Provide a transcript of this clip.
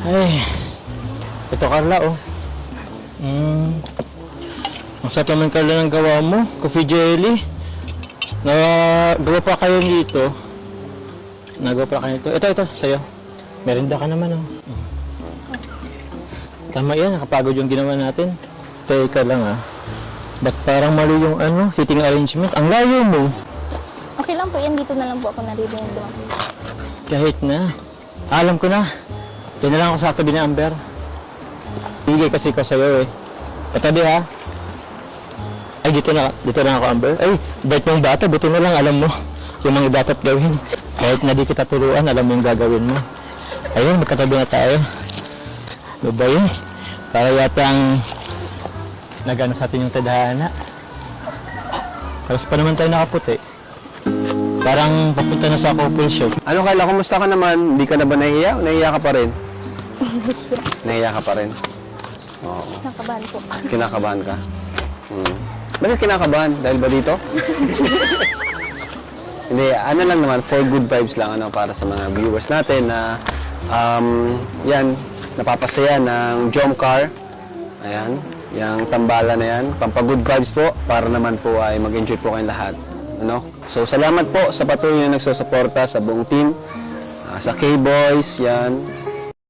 Ay, ito Carla, oh. Ang sarap naman Carla ng gawa mo, coffee jelly. Nagawa pa kayo dito. Nagawa pa kayo dito. Ito, sa'yo. Merinda ka naman, oh. Tama yan, nakapagod yung ginawa natin. Teka lang, ah. Ba't parang mali yung seating arrangement? Ang layo mo. Okay lang po yan, dito na lang po ako naririnig doon. Kahit na. Alam ko na. Doon na lang ako sa tabi ni Amber. Bigay kasi ko sa'yo, eh. Katabi, ha? Ay, dito na ako, Amber. Ay, bait mong bata, buti na lang alam mo yung mga dapat gawin. Kahit na di kita turuan, alam mo yung gagawin mo. Ayun, magkatabi na tayo. Diba yun? Para yatang nagano sa atin yung tadhana. Tapos pa naman tayo nakaputi. Parang papunta na sa couple shop. Ano Carla, kumusta ka naman? Hindi ka na ba nahihiya? Nahihiya ka pa rin? Nahihiya ka pa rin? Oo. Nakabahan po. Kinakabahan ka? Bakit kinakabahan? Dahil ba dito? Hindi, ano lang naman, for good vibes lang para sa mga viewers natin na yan, napapasaya ng Jomcar. Ayan, yung tambala na yan. Pampa-good vibes po, para naman po ay mag-enjoy po kayong lahat. So, salamat po sa patuloy na nagsusuporta sa buong team, sa K-Boys, yan,